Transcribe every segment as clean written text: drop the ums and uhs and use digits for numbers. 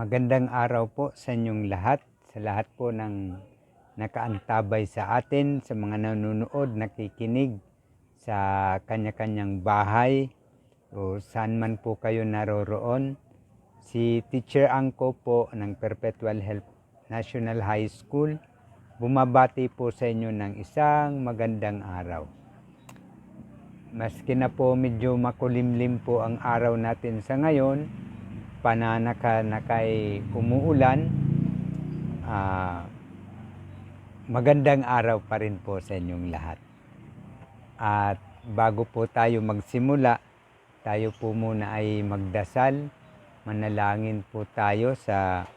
Magandang araw po sa inyong lahat, sa lahat po ng nakaantabay sa atin, sa mga nanonood, nakikinig sa kanya-kanyang bahay o saan man po kayo naroroon. Si Teacher Angko po ng Perpetual Help National High School, bumabati po sa inyo ng isang magandang araw. Maski na po medyo makulimlim po ang araw natin sa ngayon, pananaka na kay umuulan, magandang araw pa rin po sa inyong lahat. At bago po tayo magsimula, tayo po muna ay magdasal, manalangin po tayo sa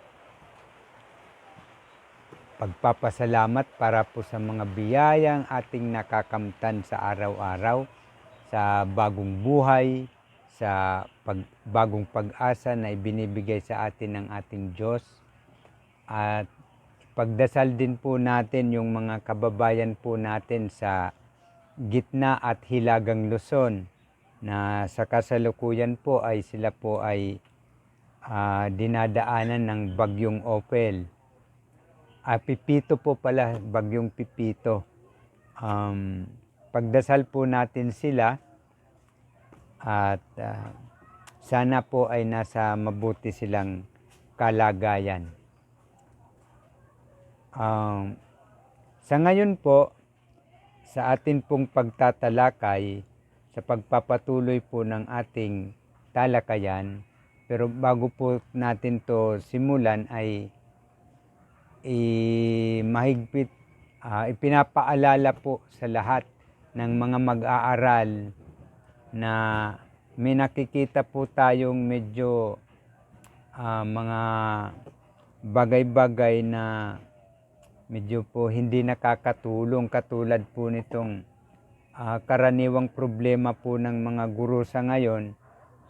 pagpapasalamat para po sa mga biyayang ating nakakamtan sa araw-araw, sa bagong buhay, sa bagong pag-asa na ibinibigay sa atin ng ating Diyos. At pagdasal din po natin yung mga kababayan po natin sa gitna at hilagang Luzon na sa kasalukuyan po ay sila po ay dinadaanan ng bagyong Opel. Pipito po pala, bagyong Pipito. Pagdasal po natin sila at sana po ay nasa mabuti silang kalagayan. Sa ngayon po, sa atin pong pagtatalakay, sa pagpapatuloy po ng ating talakayan, pero bago po natin to simulan ay mahigpit ipinapaalala po sa lahat ng mga mag-aaral na may nakikita po tayong medyo mga bagay-bagay na medyo po hindi nakakatulong, katulad po nitong karaniwang problema po ng mga guro sa ngayon.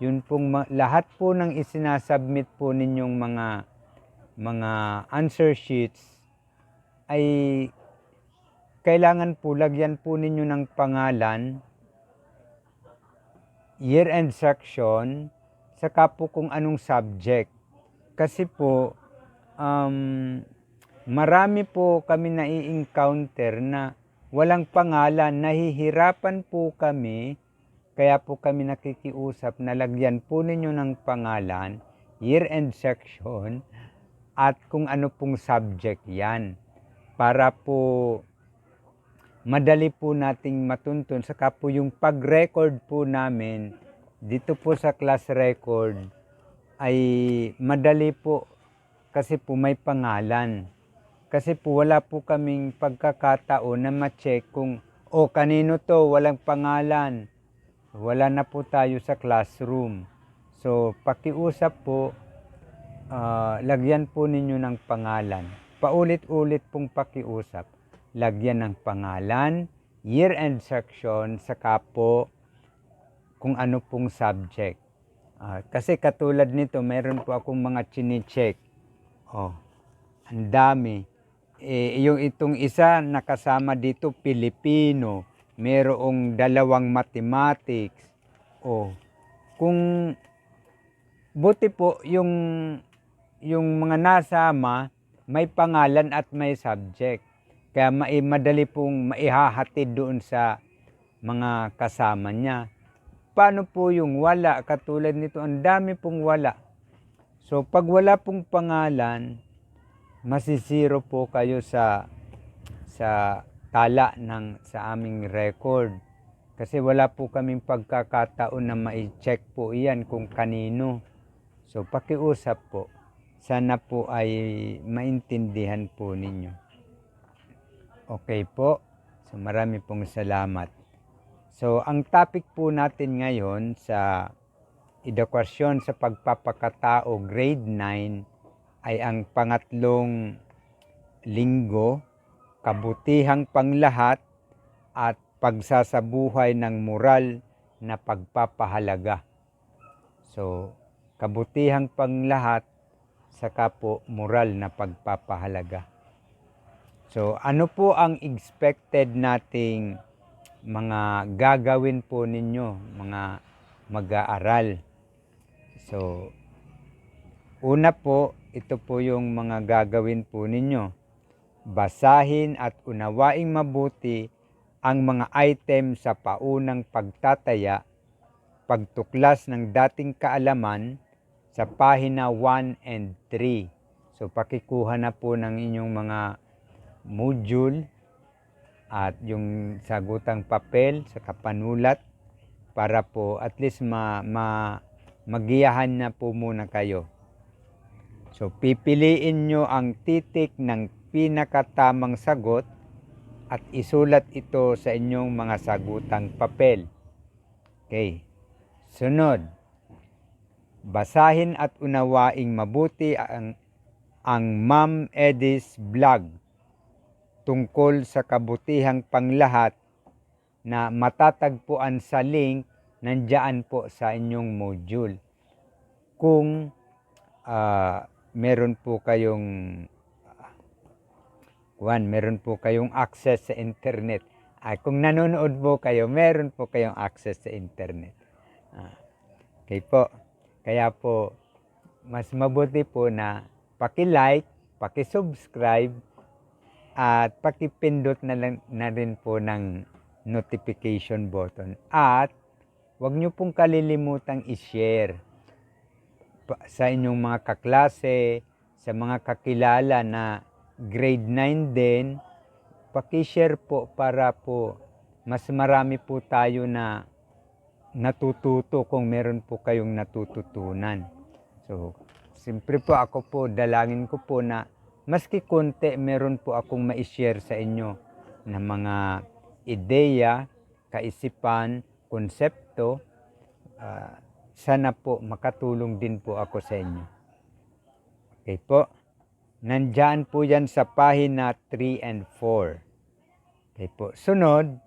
Yun pong lahat po ng isinasubmit po ninyong mga answer sheets ay kailangan po lagyan po ninyo ng pangalan, year-end section, saka po kung anong subject. Kasi po, marami po kami nai-encounter na walang pangalan, nahihirapan po kami, kaya po kami nakikiusap na lagyan po ninyo ng pangalan, year-end section, at kung ano pong subject yan. Para po madali po nating matuntun, saka po yung pag-record po namin dito po sa class record ay madali po kasi po may pangalan. Kasi po wala po kaming pagkakataon na ma-check kung kanino to, walang pangalan. Wala na po tayo sa classroom. So pakiusap po, lagyan po ninyo ng pangalan. Paulit-ulit pong pakiusap. Lagyan ng pangalan, year-end section, saka po kung ano pong subject. Kasi katulad nito, mayroon po akong mga chine-check. Ang dami. Yung itong isa nakasama dito, Pilipino. Mayroong 2 mathematics. Kung buti po yung mga nasama, may pangalan at may subject. Kaya madali pong maihahatid doon sa mga kasama niya. Paano po yung wala? Katulad nito, ang dami pong wala. So pag wala pong pangalan, masisiro po kayo sa tala sa aming record. Kasi wala po kaming pagkakataon na ma-check po iyan kung kanino. So pakiusap po, sana po ay maintindihan po ninyo. Okay po, so marami pong salamat. So ang topic po natin ngayon sa edukasyon sa pagpapakatao grade 9 ay ang pangatlong linggo, kabutihang panglahat at pagsasabuhay ng moral na pagpapahalaga. So kabutihang panglahat, saka po moral na pagpapahalaga. So ano po ang expected nating mga gagawin po ninyo, mga mag-aaral? So Una po, ito po yung mga gagawin po ninyo. Basahin at unawaing mabuti ang mga item sa paunang pagtataya, pagtuklas ng dating kaalaman sa pahina 1 and 3. So pakikuha na po ng inyong mga module at yung sagutang papel sa kapanulat para po at least magiyahan na po muna kayo. So pipiliin nyo ang titik ng pinakatamang sagot at isulat ito sa inyong mga sagutang papel. Okay. Sunod, basahin at unawaing mabuti ang Ma'am Edie's vlog tungkol sa kabutihang panglahat na matatagpuan sa link nandiyan po sa inyong module. Kung meron po kayong access sa internet. Kung nanonood po kayo, meron po kayong access sa internet. Okay po. Kaya po, mas mabuti po na paki-like, paki-subscribe, at pakipindot na rin po ng notification button. At huwag nyo pong kalilimutang i-share sa inyong mga kaklase, sa mga kakilala na grade 9 din, paki-share po para po mas marami po tayo na natututo kung meron po kayong natututunan. So, siyempre po ako po, dalangin ko po na maski konti meron po akong ma-share sa inyo na mga ideya, kaisipan, konsepto. Sana po makatulong din po ako sa inyo. Okay po. Nandyan po yan sa pahina 3 and 4. Okay po. Sunod,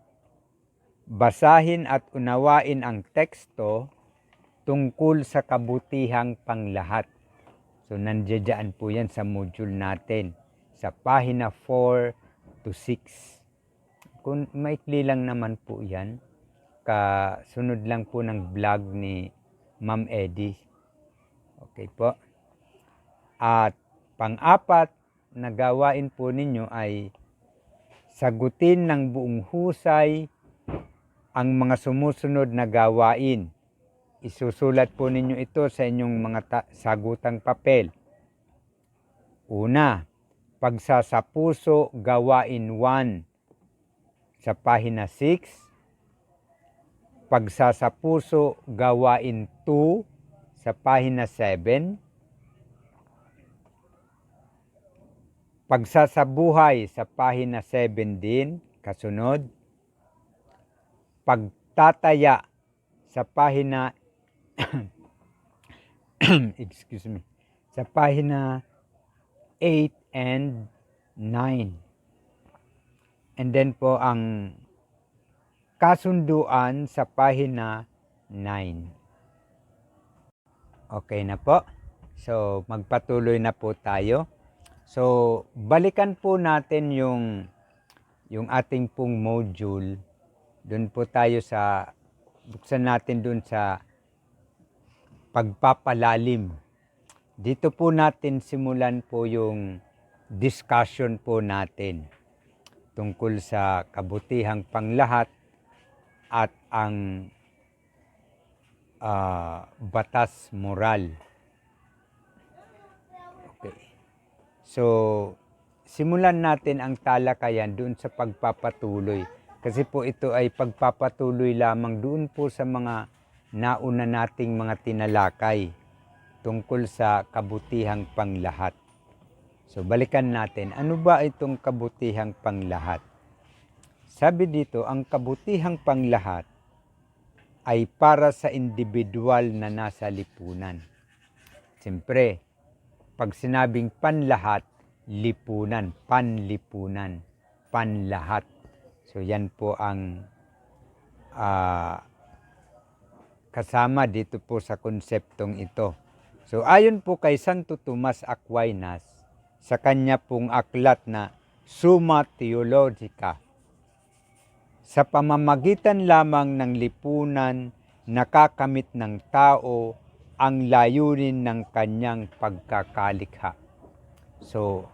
basahin at unawain ang teksto tungkol sa kabutihang panglahat. So nandiyan po yan sa module natin sa pahina 4 to 6. Kung maikli lang naman po yan, kasunod lang po ng vlog ni Ma'am Edie. Okay po. At pang-apat na gawain po ninyo ay sagutin ng buong husay ang mga sumusunod na gawain. Isusulat po ninyo ito sa inyong mga sagutang papel. Una, pagsasapuso gawain 1 sa pahina 6. Pagsasapuso gawain 2 sa pahina 7. Pagsasabuhay sa pahina 7 din, kasunod. Pagtataya sa pahina excuse me, sa pahina 8 and 9. And then po ang kasunduan sa pahina 9. Okay na po. So magpatuloy na po tayo. So balikan po natin yung ating pong module. Doon po tayo buksan natin doon sa pagpapalalim. Dito po natin simulan po yung discussion po natin tungkol sa kabutihang panglahat at ang batas moral. Okay. So, simulan natin ang talakayan doon sa pagpapatuloy. Kasi po ito ay pagpapatuloy lamang doon po sa mga nauna nating mga tinalakay tungkol sa kabutihang panglahat. So, balikan natin. Ano ba itong kabutihang panglahat? Sabi dito, ang kabutihang panglahat ay para sa individual na nasa lipunan. Siyempre, pag sinabing panlahat, lipunan, panlipunan, panlahat. So yan po ang kasama dito po sa konseptong ito. So ayon po kay Santo Tomas Aquinas, sa kanya pong aklat na Summa Theologica, sa pamamagitan lamang ng lipunan nakakamit ng tao ang layunin ng kanyang pagkakalikha. So,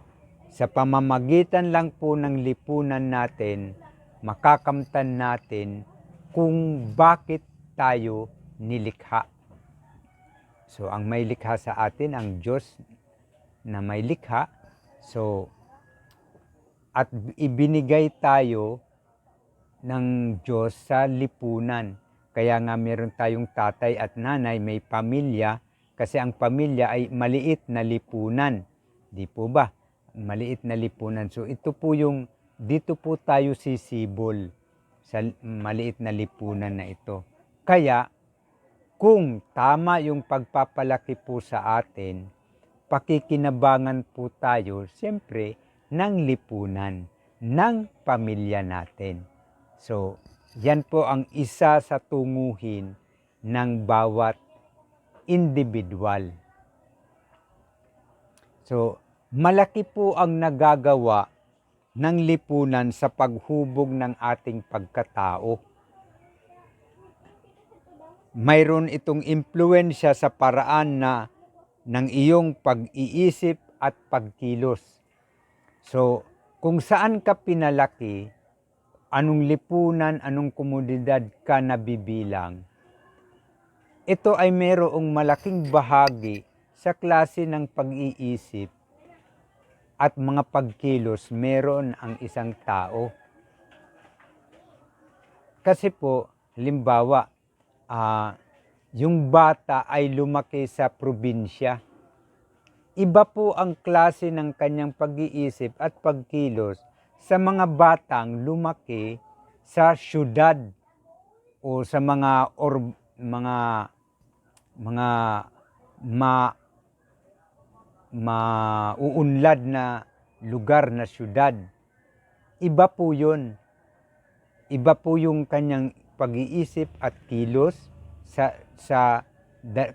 sa pamamagitan lang po ng lipunan natin, makakamtan natin kung bakit tayo nilikha. So, ang may likha sa atin, ang Diyos na may likha. So, at ibinigay tayo ng Diyos sa lipunan. Kaya nga meron tayong tatay at nanay, may pamilya, kasi ang pamilya ay maliit na lipunan. Di po ba? Maliit na lipunan. So ito po yung, dito po tayo sisibol sa maliit na lipunan na ito. Kaya, kung tama yung pagpapalaki po sa atin, pakikinabangan po tayo, siyempre, ng lipunan, ng pamilya natin. So, yan po ang isa sa tunguhin ng bawat individual. So, malaki po ang nagagawa ng lipunan sa paghubog ng ating pagkatao. Mayroon itong impluwensya sa paraan na ng iyong pag-iisip at pagkilos. So, kung saan ka pinalaki, anong lipunan, anong komunidad ka nabibilang, ito ay mayroong malaking bahagi sa klase ng pag-iisip at mga pagkilos meron ang isang tao. Kasi po, halimbawa, yung bata ay lumaki sa probinsya. Iba po ang klase ng kanyang pag-iisip at pagkilos sa mga batang lumaki sa syudad o sa mga mauunlad na lugar na syudad. Iba po yun. Iba po yung kanyang pag-iisip at kilos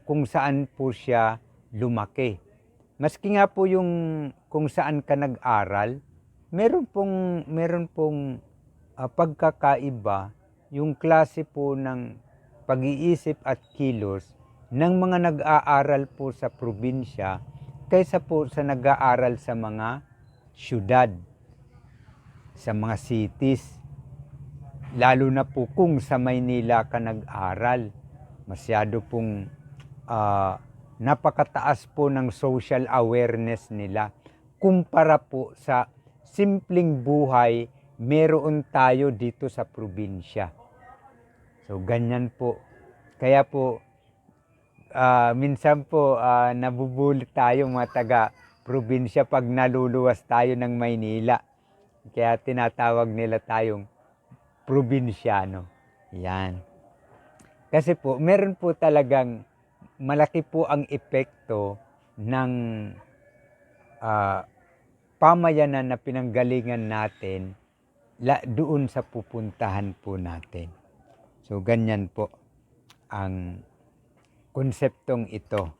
kung saan po siya lumaki. Maski nga po yung kung saan ka nag-aral, meron pong pagkakaiba yung klase po ng pag-iisip at kilos ng mga nag-aaral po sa probinsya kaysa po sa nag-aaral sa mga syudad, sa mga cities. Lalo na po kung sa Maynila ka nag-aral, masyado pong napakataas po ng social awareness nila kumpara po sa simpleng buhay meron tayo dito sa probinsya. So ganyan po. Kaya po minsan po nabubulit tayo mga taga probinsya pag naluluwas tayo ng Maynila. Kaya tinatawag nila tayong probinsyano. Yan. Kasi po meron po talagang malaki po ang epekto ng pamayanan na pinanggalingan natin doon sa pupuntahan po natin. So ganyan po ang konseptong ito.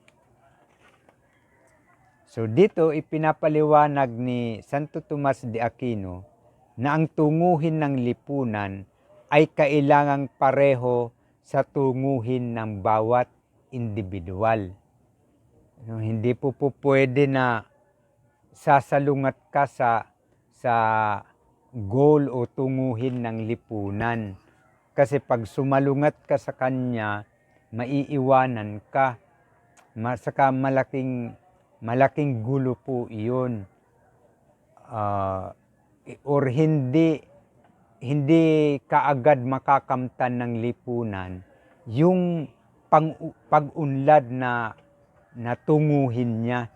So dito ipinapaliwanag ni Santo Tomas de Aquino na ang tunguhin ng lipunan ay kailangang pareho sa tunguhin ng bawat individual. Hindi po pwede na sasalungat ka sa goal o tunguhin ng lipunan. Kasi pag sumalungat ka sa kanya, maiiwanan ka. Saka malaking gulo po iyon. Or hindi kaagad makakamtan ng lipunan yung pag-unlad na tunguhin niya.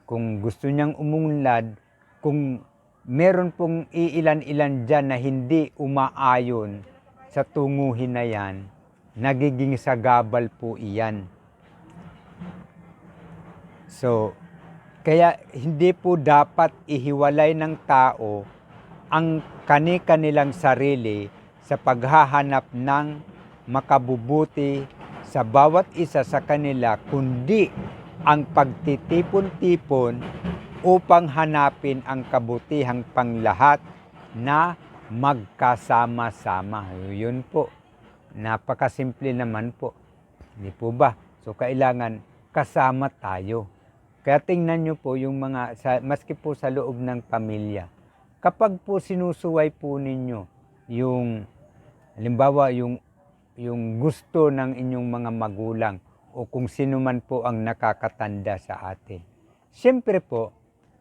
Kung gusto niyang umunlad, kung meron pong iilan-ilan dyan na hindi umaayon sa tunguhin na yan, nagiging sagabal po iyan. So, kaya hindi po dapat ihiwalay ng tao ang kani-kanilang sarili sa paghahanap ng makabubuti sa bawat isa sa kanila, kundi ang pagtitipon-tipon upang hanapin ang kabutihang panglahat na magkasama-sama. Yun po. Napakasimple naman po. Hindi po ba? So kailangan kasama tayo. Kaya tingnan nyo po yung maski po sa loob ng pamilya. Kapag po sinusuway po ninyo yung, halimbawa yung gusto ng inyong mga magulang o kung sino man po ang nakakatanda sa atin. Siyempre po,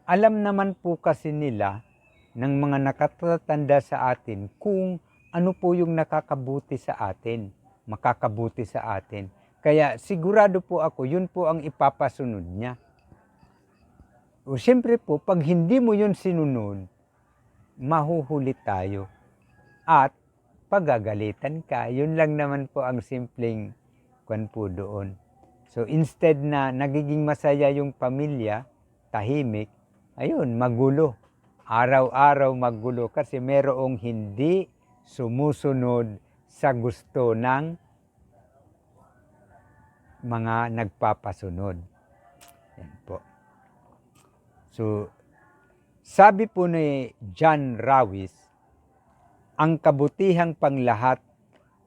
alam naman po kasi nila ng mga nakakatanda sa atin kung ano po yung nakakabuti sa atin, makakabuti sa atin. Kaya sigurado po ako, yun po ang ipapasunod niya. O siyempre po, pag hindi mo yun sinunod, mahuhuli tayo. At pagagalitan ka, yun lang naman po ang simpleng kwan po doon. So instead na nagiging masaya yung pamilya, tahimik, ayun, magulo. Araw-araw magulo kasi merong hindi sumusunod sa gusto ng mga nagpapasunod. Yan po. So, sabi po ni John Rawis, ang kabutihang panglahat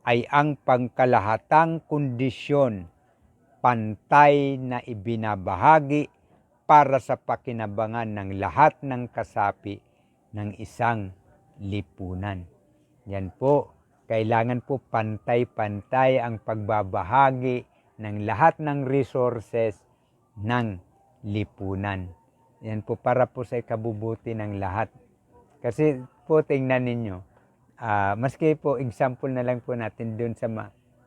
ay ang pangkalahatang kondisyon pantay na ibinabahagi para sa pakinabangan ng lahat ng kasapi ng isang lipunan. Yan po, kailangan po pantay-pantay ang pagbabahagi ng lahat ng resources ng lipunan. Yan po para po sa ikabubuti ng lahat. Kasi po tingnan ninyo, maski po example na lang po natin doon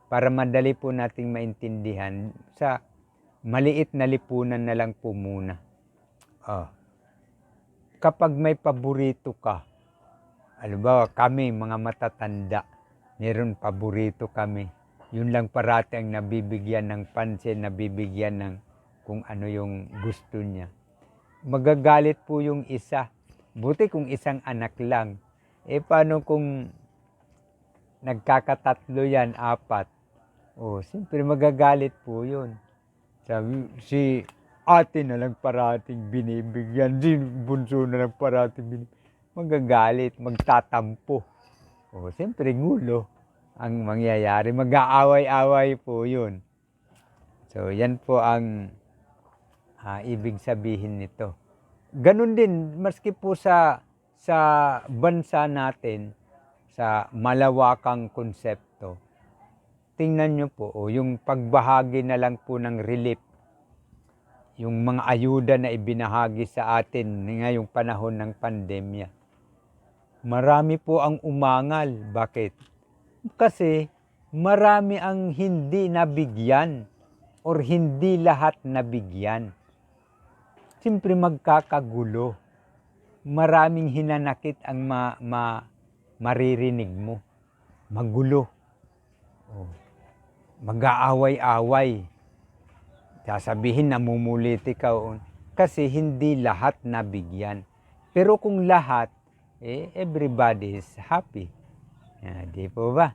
para madali po nating maintindihan sa maliit na lipunan na lang po muna. Kapag may paborito ka, halimbawa kami mga matatanda, meron paborito kami. Yun lang parati ang nabibigyan ng pansin, nabibigyan ng kung ano yung gusto niya. Magagalit po yung isa. Buti kung isang anak lang. Paano kung nagkakatatlo yan, 4? Siyempre magagalit po yun. Sabi, si ate na lang parating binibigyan, si bunso na lang parating binibigyan. Magagalit, magtatampo. Siyempre ngulo ang mangyayari. Mag-aaway-away po yun. So, yan po ang ibig sabihin nito. Ganun din, maski po sa bansa natin, sa malawakang konsepto, tingnan nyo po, yung pagbahagi na lang po ng relief, yung mga ayuda na ibinahagi sa atin ngayong panahon ng pandemya. Marami po ang umangal. Bakit? Kasi marami ang hindi nabigyan or hindi lahat nabigyan. Siyempre magkakagulo. Maraming hinanakit ang maririnig mo. Magulo. Mag-aaway-away. Sasabihin namumulit ikaw. Kasi hindi lahat nabigyan. Pero kung lahat, everybody is happy. Di po ba?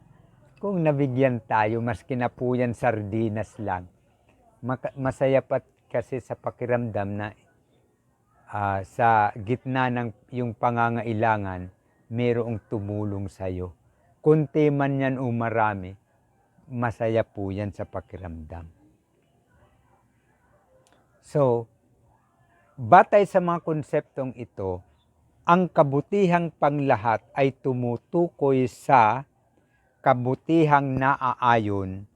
Kung nabigyan tayo, maski na po yan sardinas lang, masaya pa kasi sa pakiramdam na sa gitna ng yung pangangailangan, mayroong tumulong sa'yo. Kunti man yan o marami, masaya po yan sa pakiramdam. So, batay sa mga konseptong ito, ang kabutihang panglahat ay tumutukoy sa kabutihang naaayon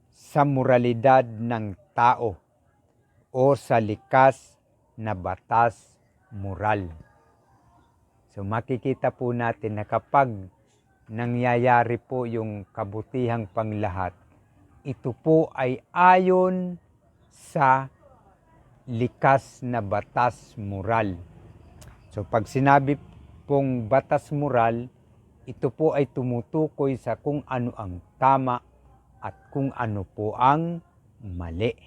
sa moralidad ng tao o sa likas na batas moral. So makikita po natin na kapag nangyayari po yung kabutihang panglahat, ito po ay ayon sa likas na batas moral. So pag sinabi pong batas moral, ito po ay tumutukoy sa kung ano ang tama at kung ano po ang mali.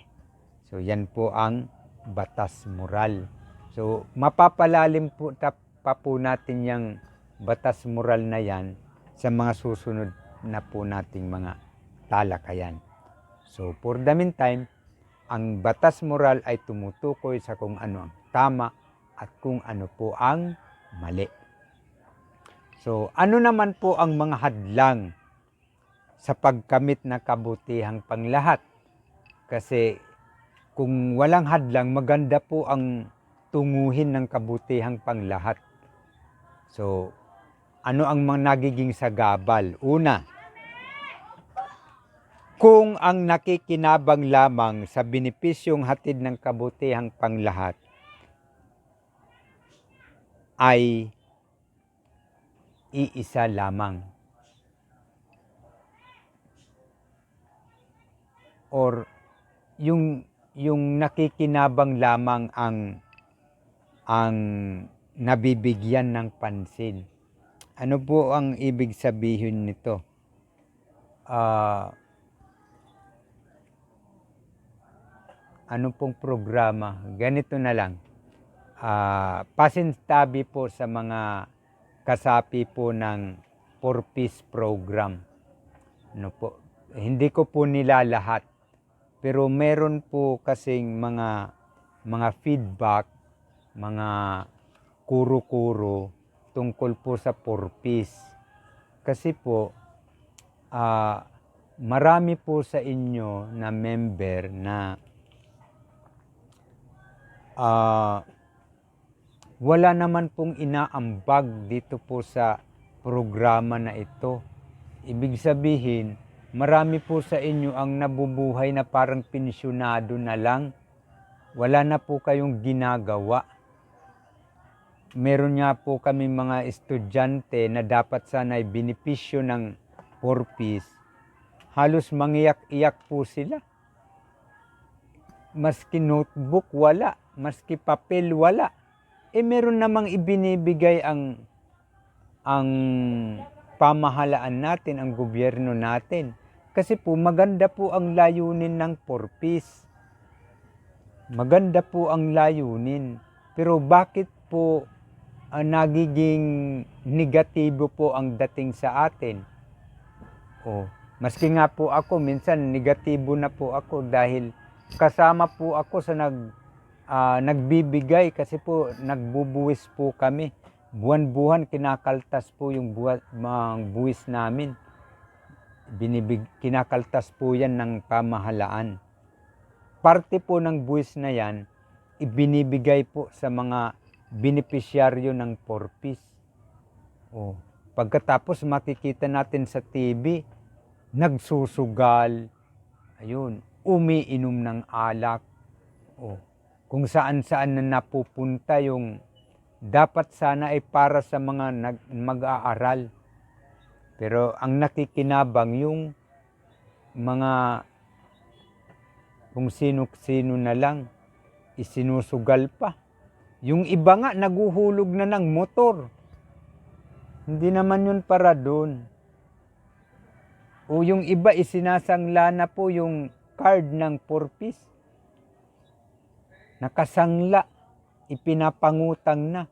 So yan po ang batas moral. So mapapalalim po pa po natin yung batas moral na yan sa mga susunod na po nating mga talakayan. So for the meantime, ang batas moral ay tumutukoy sa kung ano ang tama at kung ano po ang mali. So ano naman po ang mga hadlang sa pagkamit na kabutihang panglahat? Kasi kung walang hadlang, maganda po ang tunguhin ng kabutihang panglahat. So, ano ang mga nagiging sagabal? Una, kung ang nakikinabang lamang sa benepisyong hatid ng kabutihang panglahat ay iisa lamang. Or yung nakikinabang lamang ang nabibigyan ng pansin. Ano po ang ibig sabihin nito? Ano pong programa? Ganito na lang. Pasintabi po sa mga kasapi po ng 4-piece program. Ano po? Hindi ko po nila lahat. Pero meron po kasing mga feedback, mga kuro-kuro tungkol po sa 4-piece. Kasi po, marami po sa inyo na member na wala naman pong inaambag dito po sa programa na ito. Ibig sabihin, marami po sa inyo ang nabubuhay na parang pensyonado na lang. Wala na po kayong ginagawa. Meron nga po kami mga estudyante na dapat sana'y benepisyo ng 4-piece. Halos mangiyak-iyak po sila. Maski notebook wala, maski papel wala. Meron namang ibinibigay ang pamahalaan natin, ang gobyerno natin. Kasi po maganda po ang layunin ng 4-piece. Maganda po ang layunin. Pero bakit po nagiging negatibo po ang dating sa atin? Maski nga po ako, minsan negatibo na po ako dahil kasama po ako sa nagbibigay kasi po nagbubuwis po kami. Buwan-buwan kinakaltas po yung buwis namin. Kinakaltas po yan ng pamahalaan. Parte po ng buwis na yan, ibinibigay po sa mga benepisyaryo ng 4-piece. Pagkatapos makikita natin sa TV, nagsusugal, umiinom ng alak, kung saan-saan na napupunta yung dapat sana ay para sa mga mag-aaral. Pero ang nakikinabang yung mga kung sino-sino na lang, isinusugal pa. Yung iba nga naguhulog na ng motor. Hindi naman yun para doon. O yung iba isinasangla na po yung card ng 4-piece. Nakasangla, ipinapangutang na.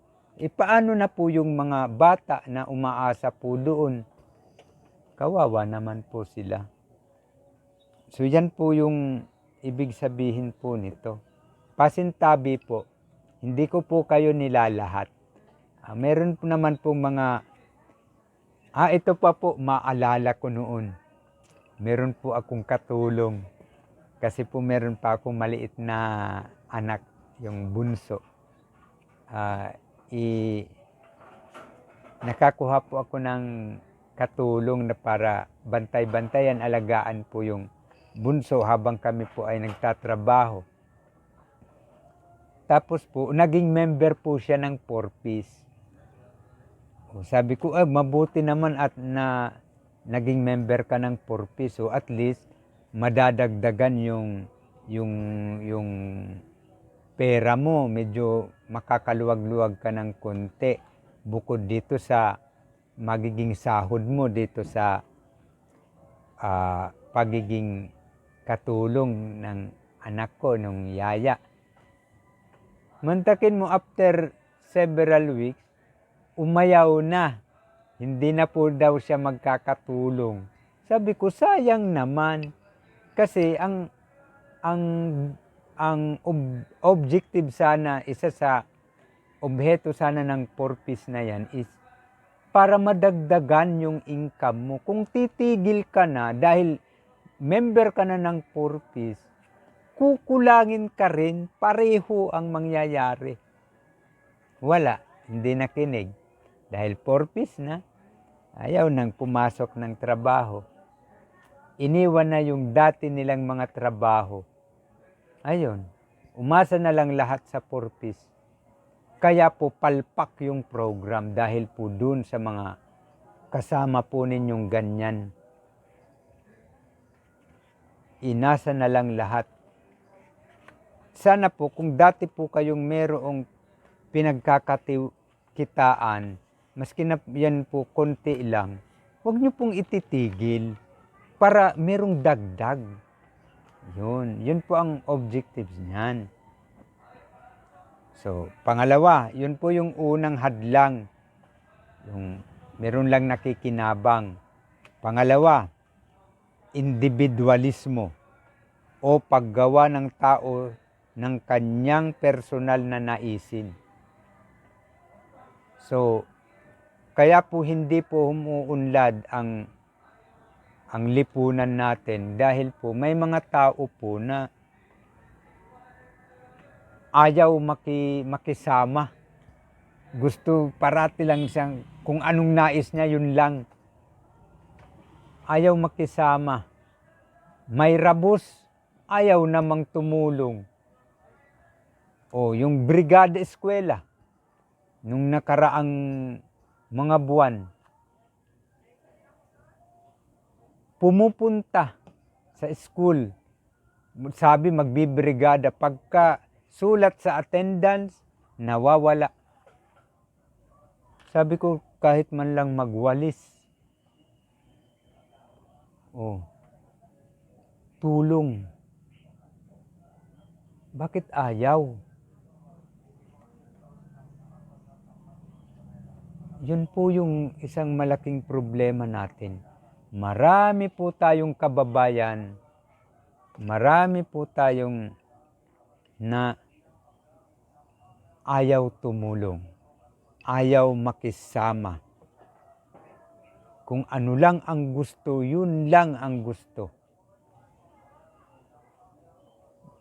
Paano na po yung mga bata na umaasa po doon? Kawawa naman po sila. So yan po yung ibig sabihin po nito. Pasintabi po, hindi ko po kayo nilalahat. Meron po naman po mga, ito pa po, maalala ko noon. Meron po akong katulong. Kasi po meron pa akong maliit na anak, yung bunso. Nakakuha po ako ng katulong na para bantay-bantayan, alagaan po yung bunso habang kami po ay nagtatrabaho. Tapos po, naging member po siya ng 4-piece. Sabi ko, mabuti naman at naging member ka ng 4-piece. So at least, madadagdagan yung pera mo. Medyo makakaluwag-luwag ka ng konti. Bukod dito sa magiging sahod mo dito sa pagiging katulong ng anak ko, nung yaya. Mantakin mo, after several weeks, umayaw na. Hindi na po daw siya magkakatulong. Sabi ko, sayang naman. Kasi ang objective sana, isa sa obheto sana ng 4-piece na yan is para madagdagan yung income mo. Kung titigil ka na dahil member ka na ng 4-piece, kukulangin ka rin, pareho ang mangyayari. Wala, hindi nakinig. Dahil purpose na, ayaw nang pumasok ng trabaho. Iniwan na yung dati nilang mga trabaho. Ayun, umasa na lang lahat sa purpose. Kaya po palpak yung program dahil po dun sa mga kasama po ninyong ganyan. Inasa na lang lahat. Sana po kung dati po kayong merong pinagkakakitaan, maski na yan po konti lang, huwag nyo pong ititigil para merong dagdag. Yun po ang objectives niyan. So, pangalawa, yun po yung unang hadlang. Yung meron lang nakikinabang. Pangalawa, individualismo o paggawa ng tao ng kanyang personal na naisin. So, kaya po hindi po humuunlad ang lipunan natin dahil po may mga tao po na ayaw makisama. Gusto parati lang siyang, kung anong nais niya, yun lang. Ayaw makisama. May rabos, ayaw namang tumulong. O yung brigada eskwela, nung nakaraang mga buwan, pumupunta sa school, sabi magbibrigada, pagka sulat sa attendance, nawawala. Sabi ko, kahit man lang magwalis. Tulong. Bakit ayaw? Yun po yung isang malaking problema natin. Marami po tayong kababayan, marami po tayong na ayaw tumulong, ayaw makisama. Kung ano lang ang gusto, yun lang ang gusto.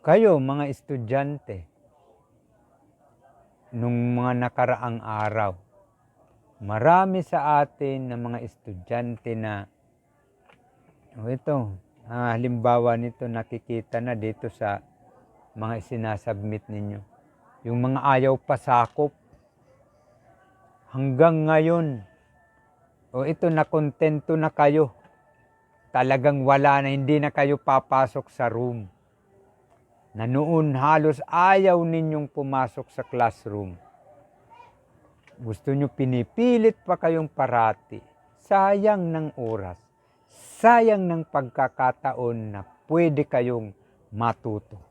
Kayo, mga estudyante, nung mga nakaraang araw, marami sa atin na mga estudyante na, halimbawa nito nakikita na dito sa mga isinasubmit ninyo. Yung mga ayaw pasakop, hanggang ngayon, ito nakontento na kayo. Talagang wala na, hindi na kayo papasok sa room. Na noon halos ayaw ninyong pumasok sa classroom. Gusto nyo pinipilit pa kayong parati. Sayang ng oras. Sayang ng pagkakataon na pwede kayong matuto.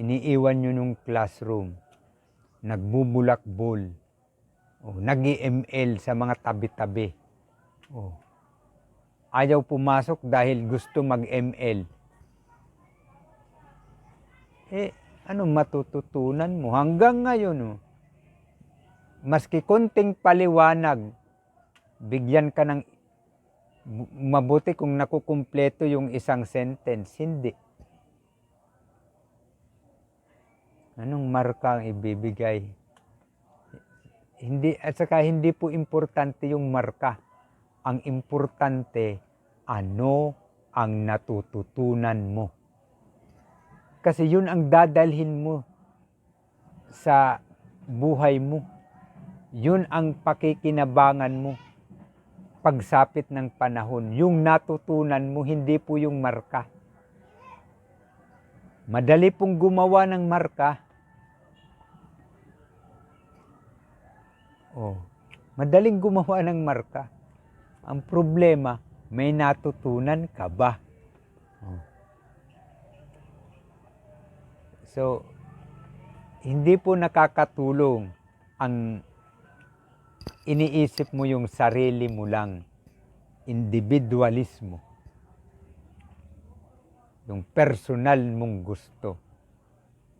Iniiwan nyo nung classroom. Nagbubulakbol. Nag-ML sa mga tabi-tabi. Ayaw pumasok dahil gusto mag-ML. Anong matututunan mo? Hanggang ngayon, maski konting paliwanag, bigyan ka ng mabuti kung nakukumpleto yung isang sentence. Hindi. Anong marka ang ibibigay? Hindi, at saka hindi po importante yung marka. Ang importante, ano ang natututunan mo. Kasi yun ang dadalhin mo sa buhay mo. Yun ang pakikinabangan mo. Pagsapit ng panahon, yung natutunan mo, hindi po yung marka. Madali pong gumawa ng marka. Madaling gumawa ng marka. Ang problema, may natutunan ka ba? So, hindi po nakakatulong ang iniisip mo yung sarili mo lang. Individualismo. Yung personal mong gusto.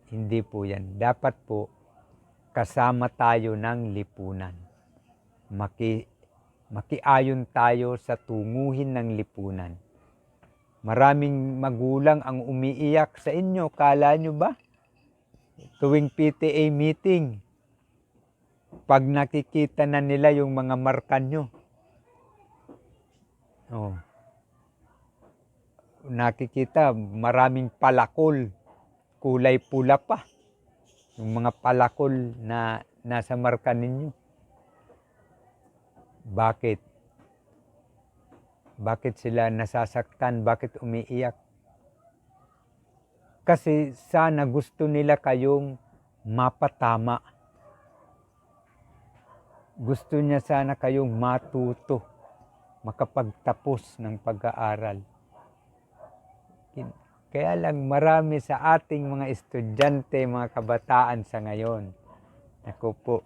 Hindi po yan. Dapat po kasama tayo ng lipunan. Makiayon tayo sa tunguhin ng lipunan. Maraming magulang ang umiiyak sa inyo. Kala nyo ba? Tuwing PTA meeting, pag nakikita na nila yung mga marka nyo, nakikita maraming palakol, kulay pula pa. Yung mga palakol na nasa marka ninyo. Bakit? Bakit sila nasasaktan? Bakit umiiyak? Kasi sana gusto nila kayong mapatama. Gusto niya sana kayong matuto, makapagtapos ng pag-aaral. Kaya lang marami sa ating mga estudyante, mga kabataan sa ngayon, naku po,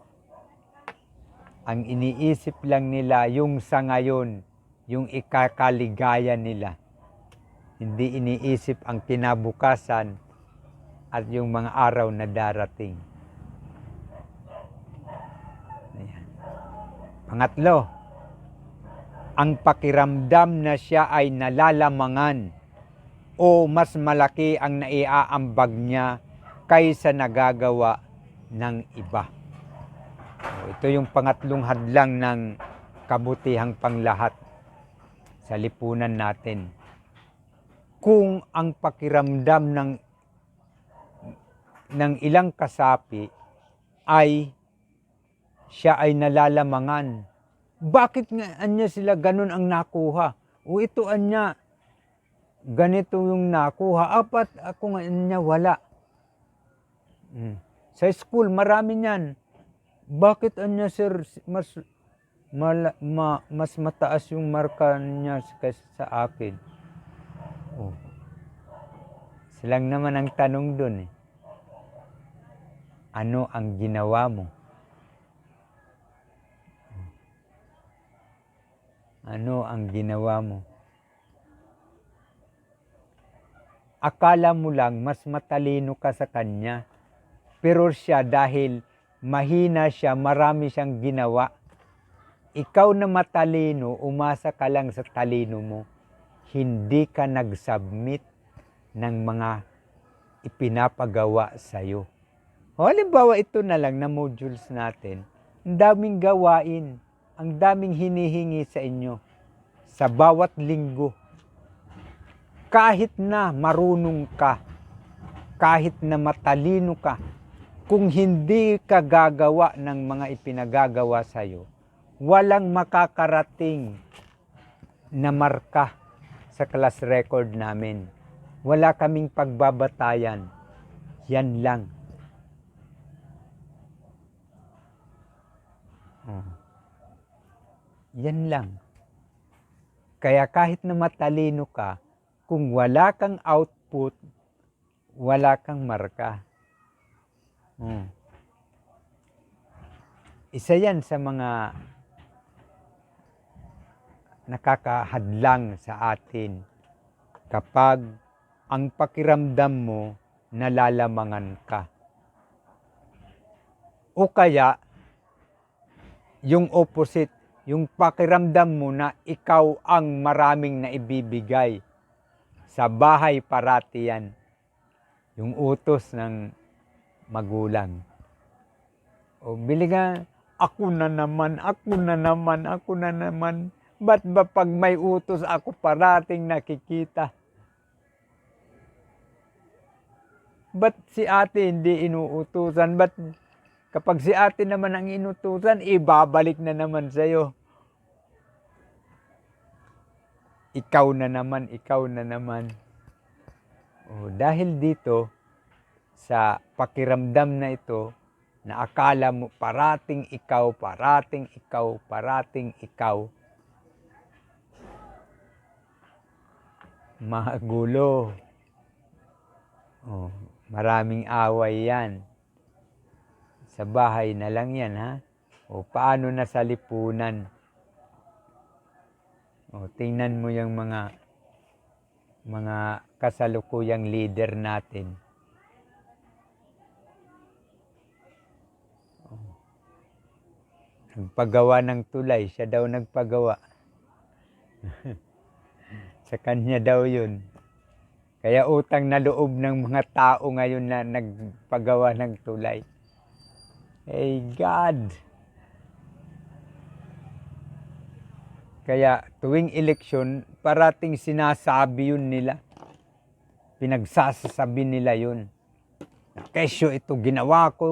ang iniisip lang nila yung sa ngayon, yung ikakaligaya nila. Hindi iniisip ang kinabukasan at yung mga araw na darating. Ayan. Pangatlo, ang pakiramdam na siya ay nalalamangan o mas malaki ang naiaambag niya kaysa nagagawa ng iba. Ito yung pangatlong hadlang ng kabutihang panglahat sa lipunan natin. Kung ang pakiramdam ng ilang kasapi ay siya ay nalalamangan, bakit nga anya sila ganun ang nakuha? O ito anya, ganito yung nakuha, apat ako nga anya wala. Sa school, marami niyan. Bakit anya sir, mas mataas yung marka niya kaysa sa akin? Silang naman ang tanong dun eh. Ano ang ginawa mo? Ano ang ginawa mo? Akala mo lang mas matalino ka sa kanya. Pero siya dahil mahina siya, marami siyang ginawa. Ikaw na matalino, umasa ka lang sa talino mo. Hindi ka nag-submit ng mga ipinapagawa sa'yo. Halimbawa ito na lang na modules natin. Ang daming gawain, ang daming hinihingi sa inyo sa bawat linggo. Kahit na marunong ka, kahit na matalino ka, kung hindi ka gagawa ng mga ipinagagawa sa'yo, walang makakarating na marka sa class record namin. Wala kaming pagbabatayan. Yan lang. Yan lang. Kaya kahit na matalino ka, kung wala kang output, wala kang marka. Isa yan sa mga nakakahadlang sa atin kapag ang pakiramdam mo nalalamangan ka. O kaya, yung opposite, yung pakiramdam mo na ikaw ang maraming naibibigay. Sa bahay parati yan. Yung utos ng magulang. O bili ka, ako na naman. Ba't ba pag may utos ako parating nakikita? Ba't si ate hindi inuutusan? Ba't kapag si ate naman ang inutusan, ibabalik na naman sa'yo? Ikaw na naman. O, dahil dito, sa pakiramdam na ito, na akala mo parating ikaw, magulo. Maraming away yan. Sa bahay na lang yan, ha? O paano na sa lipunan? O tingnan mo yung mga kasalukuyang leader natin. Nagpagawa ng tulay, siya daw nagpagawa. Sa kanya daw yun. Kaya utang na loob ng mga tao ngayon na nagpagawa ng tulay. Hey God! Kaya tuwing eleksyon, parating sinasabi yun nila. Pinagsasabi nila yun. Kesyo ito, ginawa ko.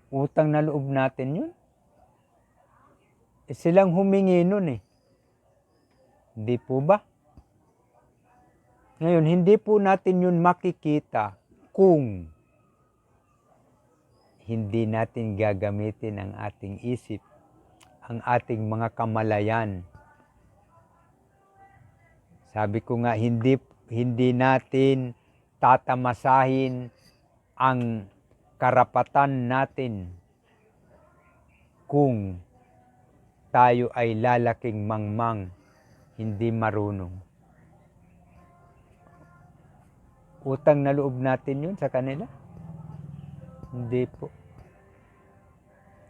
Utang na loob natin yun. Silang humingi nun eh. Hindi po ba? Ngayon, hindi po natin yun makikita kung hindi natin gagamitin ang ating isip, ang ating mga kamalayan. Sabi ko nga, hindi natin tatamasahin ang karapatan natin kung tayo ay lalaking mangmang, hindi marunong. Utang na loob natin yun sa kanila? Hindi po.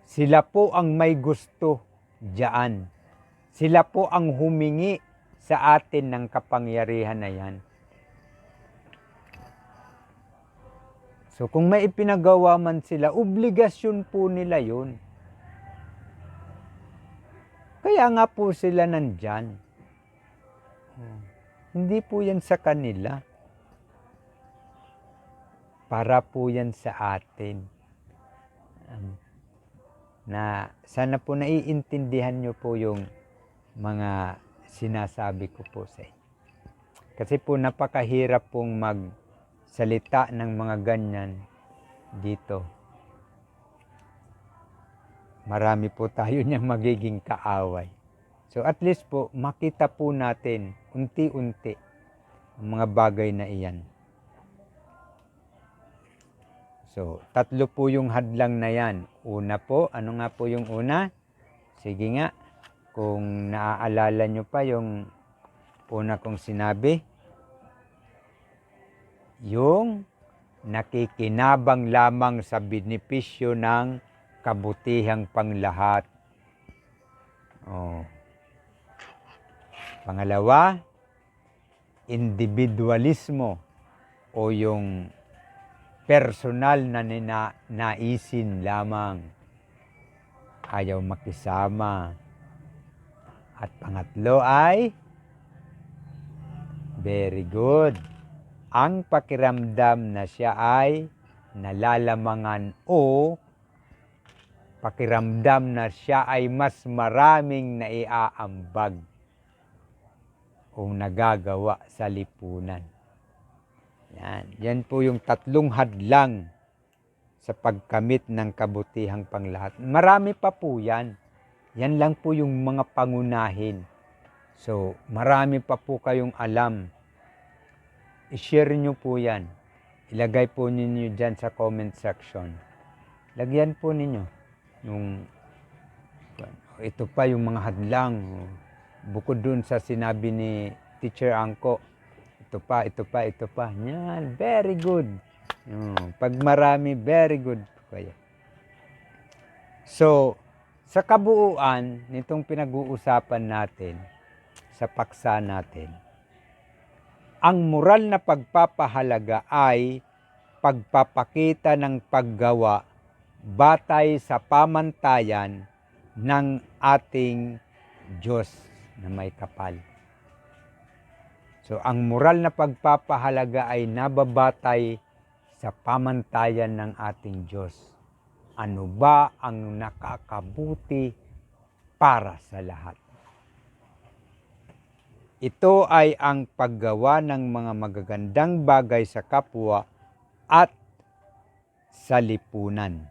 Sila po ang may gusto diyan. Sila po ang humingi sa atin ng kapangyarihan na yan. So kung may ipinagawa man sila, obligasyon po nila yun. Kaya nga po sila nandyan. Hindi po yan sa kanila. Para po yan sa atin. Na sana po naiintindihan nyo po yung mga sinasabi ko po sa inyo. Kasi po napakahirap pong magsalita ng mga ganyan dito. Marami po tayo niyang magiging kaaway. So at least po makita po natin unti-unti ang mga bagay na iyan. So, 3 po yung hadlang na yan. Una po, ano nga po yung una? Sige nga, kung naaalala nyo pa yung una kong sinabi, yung nakikinabang lamang sa benepisyo ng kabutihang panglahat. Pangalawa, individualismo o yung personal na naisin lamang, ayaw makisama. At pangatlo ay very good, ang pakiramdam na siya ay nalalamangan o pakiramdam na siya ay mas maraming naiaambag o nagagawa sa lipunan. Yan po yung 3 hadlang sa pagkamit ng kabutihang panglahat. Marami pa po yan. Yan lang po yung mga pangunahin. So, marami pa po kayong alam. I-share nyo po yan. Ilagay po ninyo dyan sa comment section. Lagyan po ninyo. Ito pa yung mga hadlang. Bukod dun sa sinabi ni Teacher Angko, ito pa. Yan, very good. Pag marami, very good kayo. So, sa kabuuan nitong pinag-uusapan natin, sa paksa natin, ang moral na pagpapahalaga ay pagpapakita ng paggawa batay sa pamantayan ng ating Diyos na may kapal. So, ang moral na pagpapahalaga ay nababatay sa pamantayan ng ating Diyos. Ano ba ang nakakabuti para sa lahat? Ito ay ang paggawa ng mga magagandang bagay sa kapwa at sa lipunan.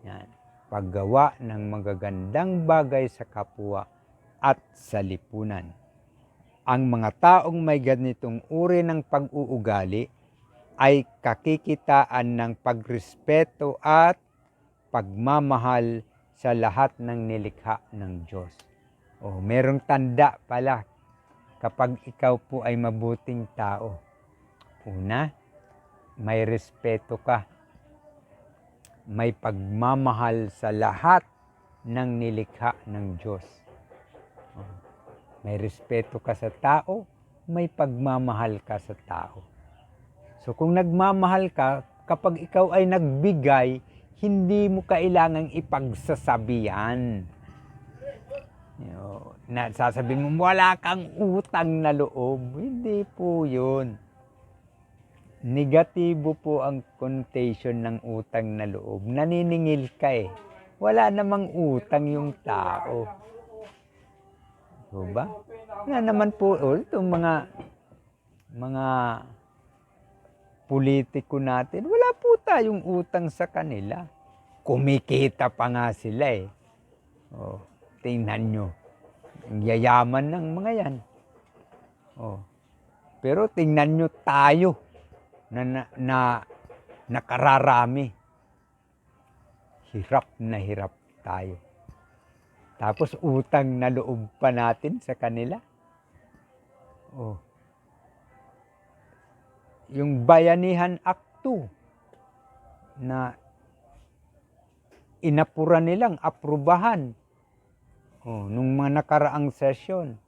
Yan. Paggawa ng magagandang bagay sa kapwa at sa lipunan. Ang mga taong may ganitong uri ng pag-uugali ay kakikitaan ng pagrespeto at pagmamahal sa lahat ng nilikha ng Diyos. Merong tanda pala kapag ikaw po ay mabuting tao. Una, may respeto ka. May pagmamahal sa lahat ng nilikha ng Diyos. May respeto ka sa tao, may pagmamahal ka sa tao. So kung nagmamahal ka, kapag ikaw ay nagbigay, hindi mo kailangang ipagsasabihan. Sasabihin mo, wala kang utang na loob. Hindi po yun. Negatibo po ang connotation ng utang na loob. Naniningil ka eh. Wala namang utang yung tao. Diba? Na naman po, itong mga politiko natin, wala po tayong utang sa kanila. Kumikita pa nga sila eh. Tingnan nyo. Ang yayaman ng mga yan. Pero tingnan nyo tayo na nakararami. Hirap na hirap tayo. Tapos utang na loob pa natin sa kanila. Yung Bayanihan Act 2 na inapura nilang aprubahan nung mga nakaraang sesyon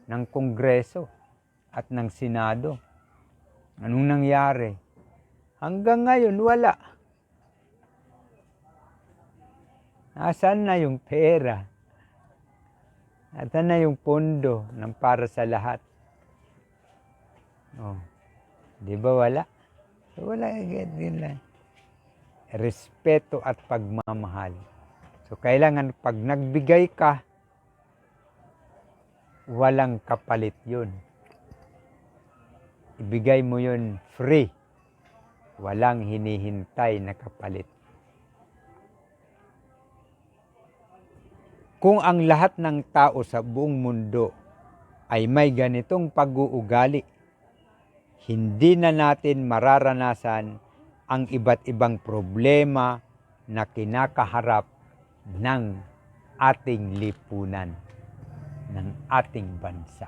ng Kongreso at ng Senado. Anong nangyari? Hanggang ngayon, wala. Nasaan na yung pera? Nasaan na yung pondo ng para sa lahat? Di ba wala? Wala. Respeto at pagmamahal. So kailangan pag nagbigay ka, walang kapalit yun. Ibigay mo yun free. Walang hinihintay na kapalit. Kung ang lahat ng tao sa buong mundo ay may ganitong pag-uugali, hindi na natin mararanasan ang iba't ibang problema na kinakaharap ng ating lipunan, ng ating bansa.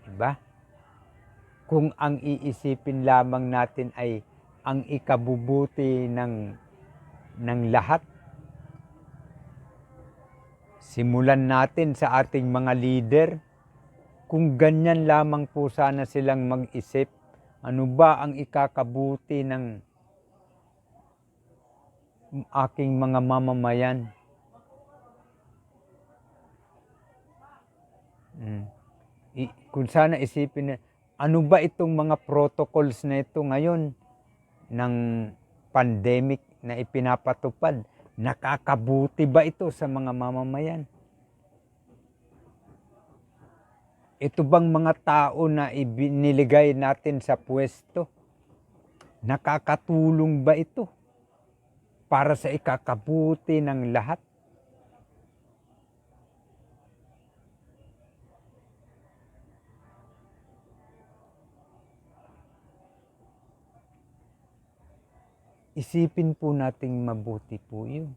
Diba? Kung ang iisipin lamang natin ay ang ikabubuti ng lahat, simulan natin sa ating mga leader, kung ganyan lamang po sana silang mag-isip, ano ba ang ikakabuti ng aking mga mamamayan? Kung sana isipin na, ano ba itong mga protocols na ito ngayon ng pandemic na ipinapatupad? Nakakabuti ba ito sa mga mamamayan? Ito bang mga tao na ibiniligay natin sa pwesto? Nakakatulong ba ito para sa ikakabuti ng lahat? Isipin po nating mabuti po yun.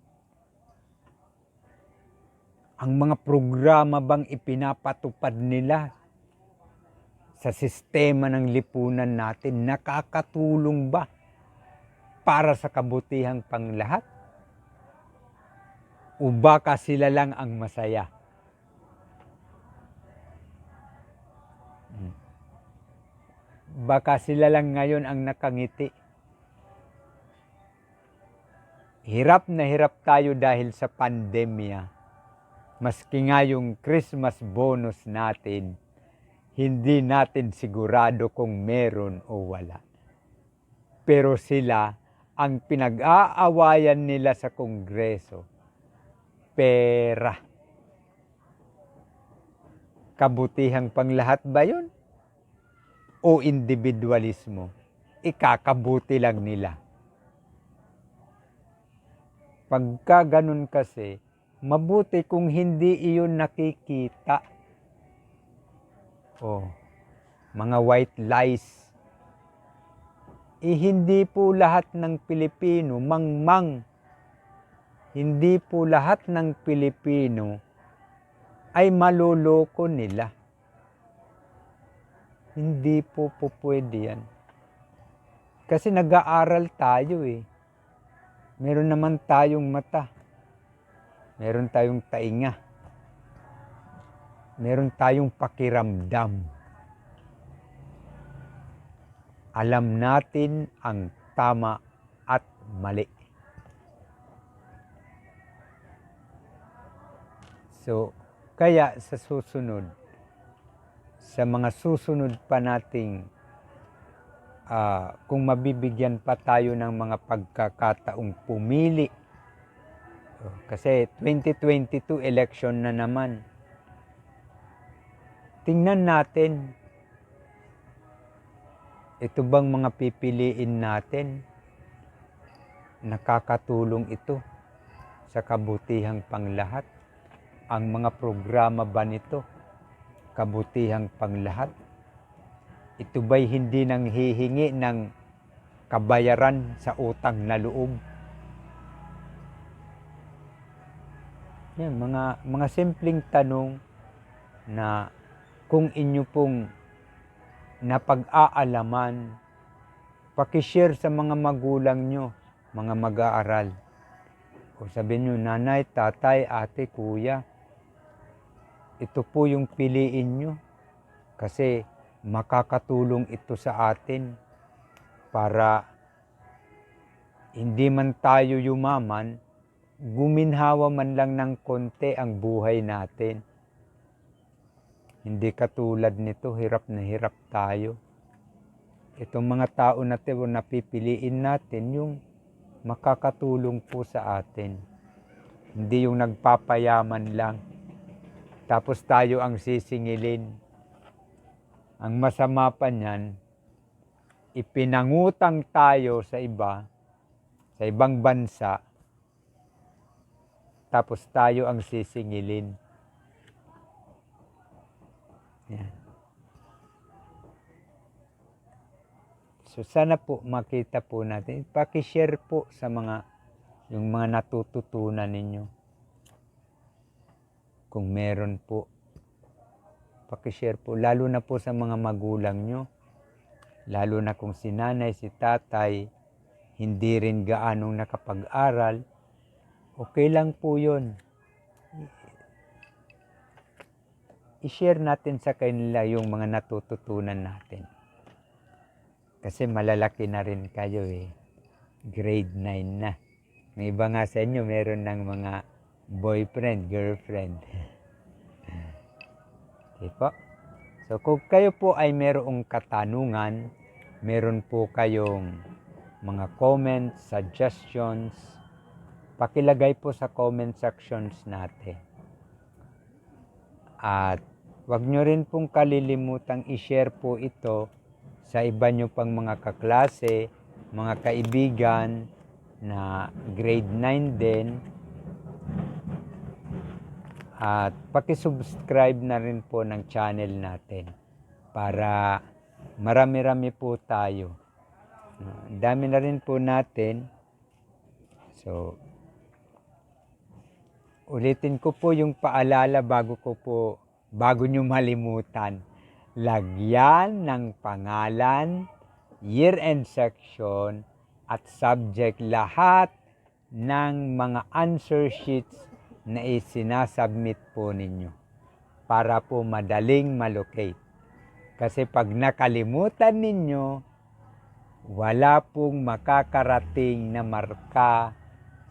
Ang mga programa bang ipinapatupad nila sa sistema ng lipunan natin, nakakatulong ba para sa kabutihang panglahat? O baka sila lang ang masaya? Baka sila lang ngayon ang nakangiti. Hirap na hirap tayo dahil sa pandemya. Maski nga yung Christmas bonus natin, hindi natin sigurado kung meron o wala. Pero sila, ang pinag-aawayan nila sa Kongreso, pera. Kabutihang panglahat ba yun? O individualismo? Ikakabuti lang nila. Pagka ganun kasi, mabuti kung hindi iyon nakikita. Mga white lies. Hindi po lahat ng Pilipino mangmang. Hindi po lahat ng Pilipino ay maloloko nila. Hindi po pwede yan. Kasi nag-aaral tayo eh. Meron naman tayong mata. Meron tayong tainga. Meron tayong pakiramdam. Alam natin ang tama at mali. So, kaya sa susunod, sa mga susunod pa nating kung mabibigyan pa tayo ng mga pagkakataong pumili, kasi 2022 election na naman, tingnan natin, ito bang mga pipiliin natin, nakakatulong ito sa kabutihang panglahat? Ang mga programa ba nito, kabutihang panglahat? Ito ba'y hindi nang hihingi ng kabayaran sa utang na loob? Yan, mga simpleng tanong na kung inyo pong napag-aalaman, pakishare sa mga magulang nyo, mga mag-aaral. O sabihin nyo, nanay, tatay, ate, kuya, ito po yung piliin nyo kasi makakatulong ito sa atin para hindi man tayo yumaman, guminhawa man lang ng konti ang buhay natin. Hindi katulad nito, hirap na hirap tayo. Itong mga tao na napipiliin natin, yung makakatulong po sa atin. Hindi yung nagpapayaman lang. Tapos tayo ang sisingilin. Ang masama pa niyan, ipinangutang tayo sa iba, sa ibang bansa, tapos tayo ang sisingilin. Yan. So sana po makita po natin, pakishare po sa yung mga natututunan ninyo. Kung meron po, pakishare po, lalo na po sa mga magulang nyo, lalo na kung si nanay, si tatay, hindi rin gaanong nakapag-aral, okay lang po yun. I-share natin sa kanila yung mga natututunan natin. Kasi malalaki na rin kayo eh. Grade 9 na. May iba nga sa inyo, meron ng mga boyfriend, girlfriend. Okay po. So kung kayo po ay merong katanungan, meron po kayong mga comments, suggestions, pakilagay po sa comment sections natin. At wag nyo rin pong kalilimutang i-share po ito sa iba nyo pang mga kaklase, mga kaibigan na grade 9 din. At paki-subscribe na rin po ng channel natin para marami-rami po tayo. Dami na rin po natin. So, ulitin ko po yung paalala bago nyo malimutan. Lagyan ng pangalan, year-end section, at subject lahat ng mga answer sheets na isinasubmit po ninyo para po madaling malocate. Kasi pag nakalimutan ninyo, wala pong makakarating na marka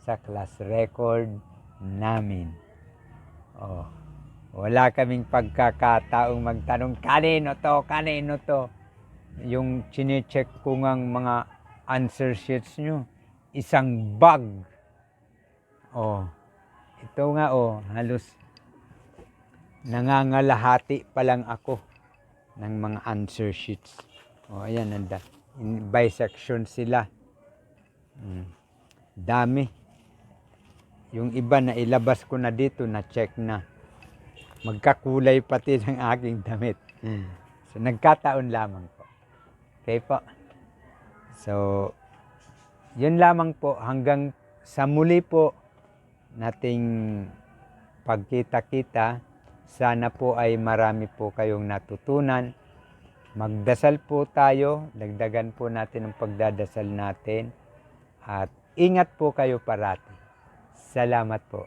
sa class record namin. Wala kaming pagkakataong magtanong, kanino to? Yung chine-check ko ngang mga answer sheets nyo, isang bag. Ito nga halos nangangalahati pa lang ako ng mga answer sheets. Ayan, by section sila. Dami. Yung iba na ilabas ko na dito, na-check na. Magkakulay pati ng aking damit. So, nagkataon lamang po. Okay po. So, yun lamang po. Hanggang sa muli po nating pagkita-kita. Sana po ay marami po kayong natutunan. Magdasal po tayo. Dagdagan po natin ang pagdadasal natin. At ingat po kayo parati. Salamat po.